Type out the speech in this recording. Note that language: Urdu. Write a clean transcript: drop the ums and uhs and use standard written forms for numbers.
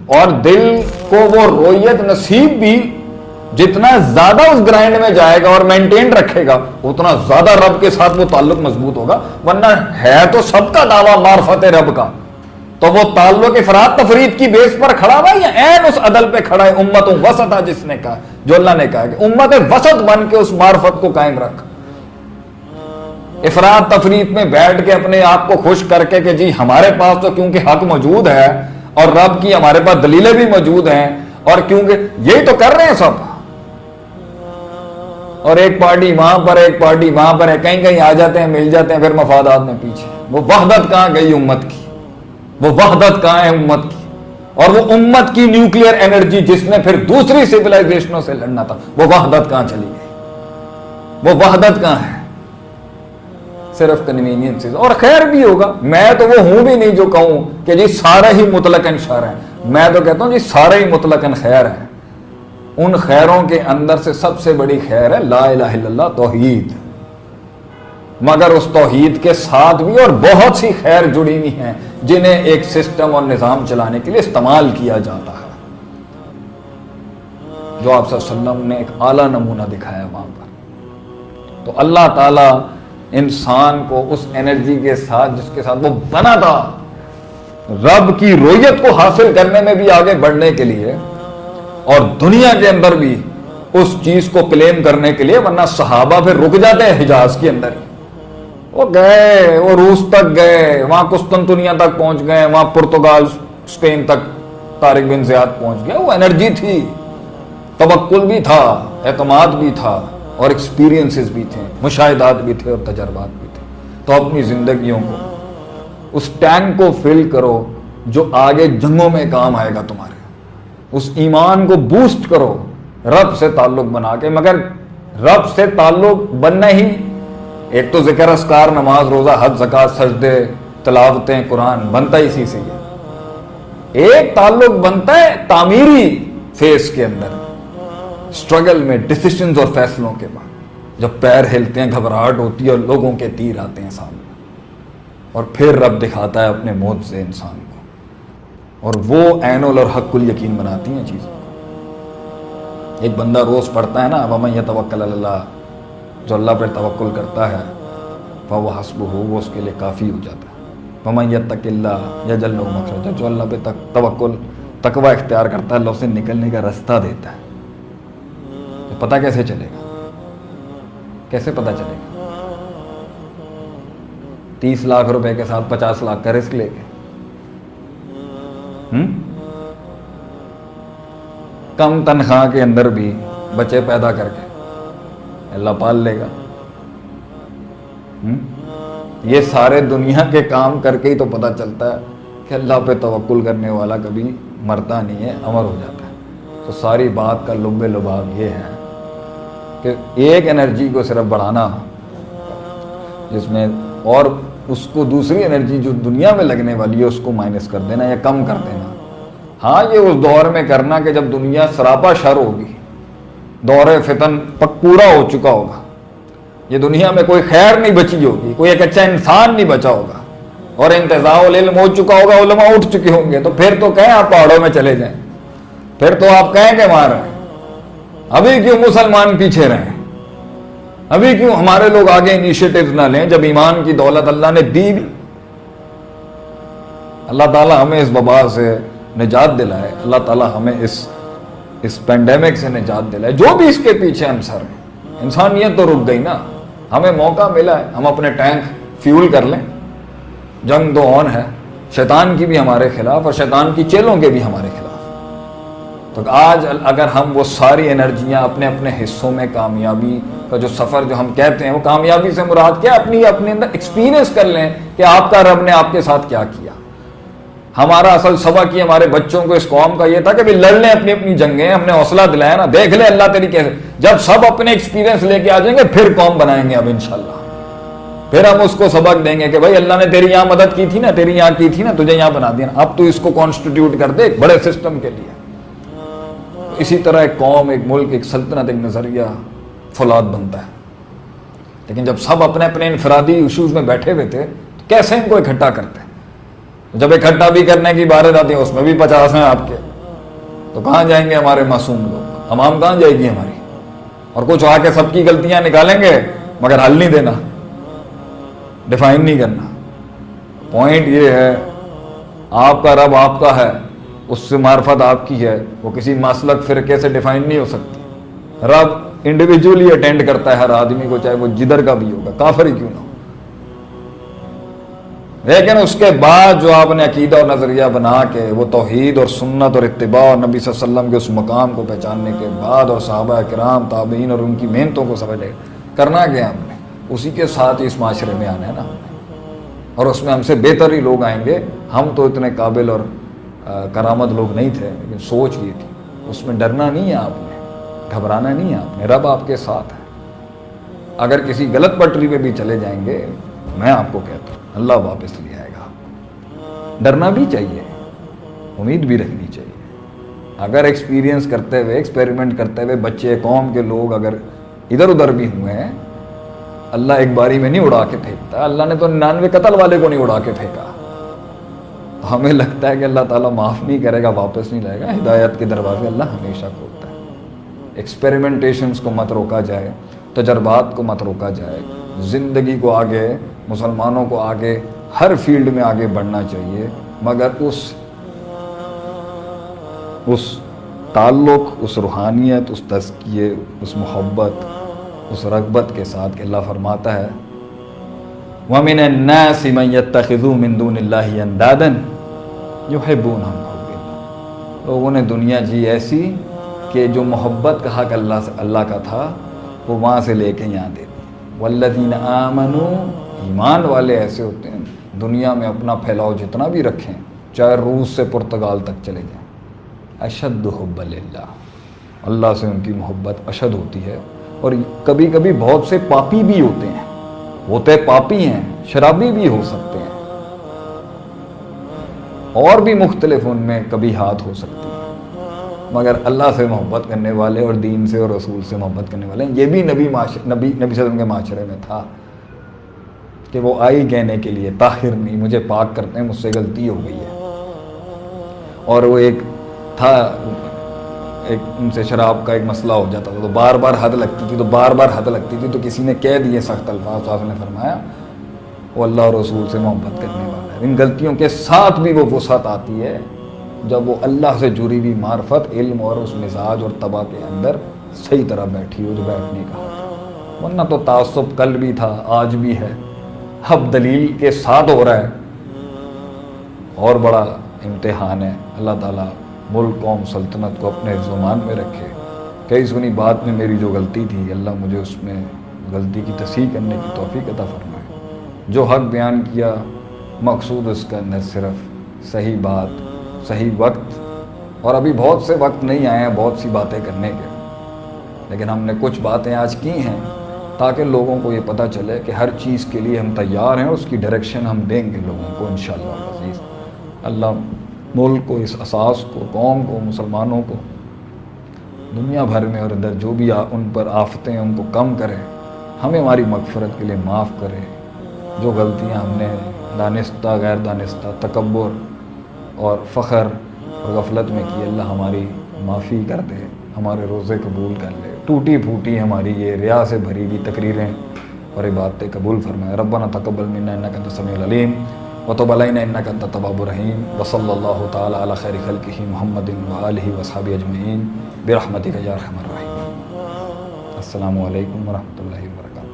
اور دل کو وہ رویت نصیب بھی جتنا زیادہ اس گرائنڈ میں جائے گا اور مینٹین رکھے گا اتنا زیادہ رب کے ساتھ وہ تعلق مضبوط ہوگا. ورنہ ہے تو سب کا دعویٰ معرفت رب کا, تو وہ تعلق افراد تفرید کی بیس پر کھڑا ہوا یا عین اس عدل پہ کھڑا ہے امت وسطا, جس نے کہا, جو اللہ نے کہا کہ امت وسط بن کے اس معرفت کو قائم رکھ. افراد تفرید میں بیٹھ کے اپنے آپ کو خوش کر کے کہ جی ہمارے پاس تو کیونکہ حق موجود ہے اور رب کی ہمارے پاس دلیلیں بھی موجود ہیں, اور کیونکہ یہی تو کر رہے ہیں سب, اور ایک پارٹی وہاں پر ایک پارٹی وہاں پر ہے, کہیں کہیں آ جاتے ہیں مل جاتے ہیں, پھر مفادات میں پیچھے. وہ وحدت کہاں گئی امت کی, وہ وحدت کہاں ہے امت کی, اور وہ امت کی نیوکلیئر انرجی جس نے پھر دوسری سویلائزیشنوں سے لڑنا تھا, وہ وحدت کہاں چلی گئی, وہ وحدت کہاں ہے؟ صرف کنوینئنسز. اور خیر بھی ہوگا, میں تو وہ ہوں بھی نہیں جو کہوں کہ جی سارے ہی مطلقاً شر ہیں. میں تو کہتا ہوں جی سارے ہی مطلقاً خیر ہیں. ان خیروں کے اندر سے سب سے بڑی خیر ہے لا الہ الا اللہ, توحید. مگر اس توحید کے ساتھ بھی اور بہت سی خیر جڑی ہوئی ہیں جنہیں ایک سسٹم اور نظام چلانے کے لیے استعمال کیا جاتا ہے, جو آپ صلی اللہ علیہ وسلم نے ایک اعلیٰ نمونہ دکھایا وہاں پر. تو اللہ تعالیٰ انسان کو اس انرجی کے ساتھ جس کے ساتھ وہ بنا تھا رب کی رویت کو حاصل کرنے میں بھی آگے بڑھنے کے لیے, اور دنیا کے اندر بھی اس چیز کو کلیم کرنے کے لیے. ورنہ صحابہ پھر رک جاتے ہیں حجاز کے اندر, وہ گئے, وہ روس تک گئے, وہاں قسطنطنیہ تک پہنچ گئے, وہاں پرتگال اسپین تک طارق بن زیاد پہنچ گیا. وہ انرجی تھی, توکل بھی تھا, اعتماد بھی تھا, اور ایکسپیرینسز بھی تھے, مشاہدات بھی تھے, اور تجربات بھی تھے. تو اپنی زندگیوں کو اس ٹینک کو فل کرو جو آگے جنگوں میں کام آئے گا تمہارے. اس ایمان کو بوسٹ کرو رب سے تعلق بنا کے. مگر رب سے تعلق بننا ہی, ایک تو ذکر اذکار, نماز روزہ حج زکوٰۃ سجدے تلاوتیں قرآن بنتا ہی اسی سے ہے. ایک تعلق بنتا ہے تعمیری فیس کے اندر, اسٹرگل میں, ڈیسیشنز اور فیصلوں کے بعد, جب پیر ہلتے ہیں, گھبراہٹ ہوتی ہے اور لوگوں کے تیر آتے ہیں سامنے, اور پھر رب دکھاتا ہے اپنے موت سے انسان کو, اور وہ عین اور حق الیقین بناتی ہیں چیزیں. ایک بندہ روز پڑھتا ہے نا وَمَن يَتَوَكَّلْ عَلَى اللَّهِ, جو اللہ پر توکل کرتا ہے فَهُوَ حَسْبُهُ, وہ اس کے لیے کافی ہو جاتا ہے. وَمَن يَتَّقِ اللَّهَ يَجْعَل لَهُ مَخْرَجًا, جو اللہ پہ توکل تقوی اختیار کرتا ہے اللہ اسے نکلنے کا راستہ دیتا ہے. تو پتہ کیسے چلے گا, کیسے پتہ چلے گا؟ 30 لاکھ روپے کے ساتھ 50 لاکھ کا رسک لے کے, کم تنخواہ کے اندر بھی بچے پیدا کر کے اللہ پال لے گا. یہ سارے دنیا کے کام کر کے ہی تو پتہ چلتا ہے کہ اللہ پہ توکل کرنے والا کبھی مرتا نہیں ہے, امر ہو جاتا ہے. تو ساری بات کا لب لباب یہ ہے کہ ایک انرجی کو صرف بڑھانا, جس میں اور اس کو دوسری انرجی جو دنیا میں لگنے والی ہے اس کو مائنس کر دینا یا کم کر دینا. ہاں یہ اس دور میں کرنا کہ جب دنیا سراپا شر ہوگی, دور فتن پورا ہو چکا ہوگا, یہ دنیا میں کوئی خیر نہیں بچی ہوگی, کوئی ایک اچھا انسان نہیں بچا ہوگا, اور انتزاع العلم ہو چکا ہوگا, علماء اٹھ چکے ہوں گے. تو پھر تو کہیں آپ پہاڑوں میں چلے جائیں, پھر تو آپ کہیں کہ وہاں رہیں. ابھی کیوں مسلمان پیچھے رہیں, ابھی کیوں ہمارے لوگ آگے انیشیٹیوز نہ لیں جب ایمان کی دولت اللہ نے دی بھی. اللہ تعالیٰ ہمیں اس وبا سے نجات دلائے, اللہ تعالیٰ ہمیں اس پینڈیمک سے نجات دلائے. جو بھی اس کے پیچھے عنصر ہے, انسانیت تو رک گئی نا, ہمیں موقع ملا ہے ہم اپنے ٹینک فیول کر لیں. جنگ تو آن ہے, شیطان کی بھی ہمارے خلاف اور شیطان کی چیلوں کے بھی ہمارے خلاف. تو آج اگر ہم وہ ساری انرجیاں اپنے اپنے حصوں میں کامیابی کا جو سفر جو ہم کہتے ہیں, وہ کامیابی سے مراد کیا, اپنے اندر ایکسپیرینس کر لیں کہ آپ کا رب نے آپ کے ساتھ کیا کیا. ہمارا اصل سبق یہ ہمارے بچوں کو اس قوم کا یہ تھا کہ لڑ لیں اپنی اپنی جنگیں, ہم نے حوصلہ دلایا نا, دیکھ لیں اللہ تیری کیسے. جب سب اپنے ایکسپیرینس لے کے آ جائیں گے پھر قوم بنائیں گے اب انشاءاللہ. پھر ہم اس کو سبق دیں گے کہ بھائی اللہ نے تیری یہاں مدد کی تھی نا, تیری یہاں کی تھی نا, تجھے یہاں بنا دیا, اب تو اس کو کانسٹیٹیوٹ کر دے ایک بڑے سسٹم کے لیے. اسی طرح ایک قوم, ایک ملک, ایک سلطنت, ایک نظریہ فولاد بنتا ہے. لیکن جب سب اپنے اپنے انفرادی ایشوز میں بیٹھے ہوئے تھے تو کیسے ان کو اکٹھا کرتے ہیں؟ جب اکٹھا بھی کرنے کی بارت آتی ہے اس میں بھی 50 ہیں آپ کے, تو کہاں جائیں گے ہمارے معصوم لوگ؟ عوام کہاں جائے گی ہماری؟ اور کچھ آ کے سب کی غلطیاں نکالیں گے مگر حل نہیں دینا، ڈیفائن نہیں کرنا۔ پوائنٹ یہ ہے آپ کا رب آپ کا ہے، اس سے معرفت آپ کی ہے، وہ کسی مسلک فرقے سے ڈیفائن نہیں ہو سکتی۔ رب انڈیویجولی اٹینڈ کرتا ہے ہر آدمی کو، چاہے وہ جدھر کا بھی ہوگا، کافر ہی کیوں نہ ہو۔ لیکن اس کے بعد جو آپ نے عقیدہ اور نظریہ بنا کے وہ توحید اور سنت اور اتباع اور نبی صلی اللہ علیہ وسلم کے اس مقام کو پہچاننے کے بعد اور صحابہ کرام تابعین اور ان کی محنتوں کو سمجھے، کرنا کیا ہم نے؟ اسی کے ساتھ ہی اس معاشرے میں آنا ہے نا، اور اس میں ہم سے بہتر ہی لوگ آئیں گے۔ ہم تو اتنے قابل اور کرامت لوگ نہیں تھے، لیکن سوچ یہ تھی۔ اس میں ڈرنا نہیں ہے آپ نے، گھبرانا نہیں ہے آپ نے، رب آپ کے ساتھ ہے۔ اگر کسی غلط پٹری پہ بھی چلے جائیں گے، میں آپ کو کہتا ہوں اللہ واپس لے آئے گا۔ ڈرنا بھی چاہیے، امید بھی رکھنی چاہیے۔ اگر ایکسپیرینس کرتے ہوئے، ایکسپیریمنٹ کرتے ہوئے بچے قوم کے لوگ اگر ادھر ادھر بھی ہوئے ہیں، اللہ ایک باری میں نہیں اڑا کے پھینکتا۔ اللہ نے تو 99 قتل والے کو نہیں اڑا کے پھینکا۔ ہمیں لگتا ہے کہ اللہ تعالیٰ معاف نہیں کرے گا، واپس نہیں لائے گا۔ ہدایت کے دروازے اللہ ہمیشہ کھولتا ہے۔ ایکسپیریمنٹیشنز کو مت روکا جائے، تجربات کو مت روکا جائے، زندگی کو آگے، مسلمانوں کو آگے ہر فیلڈ میں آگے بڑھنا چاہیے، مگر اس تعلق، اس روحانیت، اس تزکیے، اس محبت، اس رغبت کے ساتھ کہ اللہ فرماتا ہے وَمِنَ النَّاسِ مَن يَتَّخِذُ مِن دُونِ اللَّهِ أَندَادًا يُحِبُّونَهُمْ كَحُبِّ اللَّهِ۔ لوگوں نے دنیا جی ایسی کہ جو محبت کا حق اللہ کا تھا وہ وہاں سے لے کے یہاں دے دی۔ وَالَّذِينَ آمَنُوا، ایمان والے ایسے ہوتے ہیں دنیا میں اپنا پھیلاؤ جتنا بھی رکھیں، چاہے روس سے پرتگال تک چلے جائیں، اشد حب للہ، اللہ سے ان کی محبت اشد ہوتی ہے۔ اور کبھی کبھی بہت سے پاپی بھی ہوتے ہیں، ہوتے پاپی ہیں، شرابی بھی ہو سکتے ہیں، اور بھی مختلف ان میں کبھی ہاتھ ہو سکتی ہیں، مگر اللہ سے محبت کرنے والے اور دین سے اور رسول سے محبت کرنے والے ہیں۔ یہ بھی نبی صلی اللہ علیہ وسلم کے معاشرے میں تھا کہ وہ آئی کہنے کے لیے طاہر نہیں، مجھے پاک کرتے ہیں، مجھ سے غلطی ہو گئی ہے۔ اور وہ ایک تھا، ان سے شراب کا ایک مسئلہ ہو جاتا تھا تو بار بار حد لگتی تھی تو کسی نے کہہ دیے سخت الفاظ، آپ نے فرمایا وہ اللہ اور رسول سے محبت کرنے والا ہے۔ ان غلطیوں کے ساتھ بھی وہ وسعت آتی ہے جب وہ اللہ سے جڑی ہوئی معرفت، علم اور اس مزاج اور طبع کے اندر صحیح طرح بیٹھی ہو جو بیٹھنے کا حق۔ ورنہ تو تعصب کل بھی تھا، آج بھی ہے، اب دلیل کے ساتھ ہو رہا ہے۔ اور بڑا امتحان ہے۔ اللہ تعالیٰ ملک، قوم، سلطنت کو اپنے زمان میں رکھے۔ کئی سنی بات میں میری جو غلطی تھی، اللہ مجھے اس میں غلطی کی تصحیح کرنے کی توفیق عطا فرمائے۔ جو حق بیان کیا، مقصود اس کا اندر صرف صحیح بات، صحیح وقت، اور ابھی بہت سے وقت نہیں آئے ہیں بہت سی باتیں کرنے کے، لیکن ہم نے کچھ باتیں آج کی ہیں تاکہ لوگوں کو یہ پتہ چلے کہ ہر چیز کے لیے ہم تیار ہیں، اس کی ڈائریکشن ہم دیں گے لوگوں کو انشاءاللہ العزیز۔ اللہ ملک کو، اس اساس کو، قوم کو، مسلمانوں کو دنیا بھر میں اور اندر جو بھی ان پر آفتیں ہیں ان کو کم کرے، ہمیں ہماری مغفرت کے لیے معاف کرے۔ جو غلطیاں ہم نے دانستہ، غیر دانستہ، تکبر اور فخر اور غفلت میں کی، اللہ ہماری معافی کر دے، ہمارے روزے قبول کر لے، ٹوٹی پھوٹی ہماری یہ ریا سے بھری ہوئی تقریریں اور عبادتیں قبول فرمائے۔ ربنا تقبل منا انک انت السمیع العلیم وتب علینا انک انت التواب الرحیم، وصلی اللہ تعالی علی خیر خلقہ محمد وآلہ وصحبہ اجمعین برحمتک یا ارحم الراحمین۔ السلام علیکم ورحمۃ اللہ وبرکاتہ۔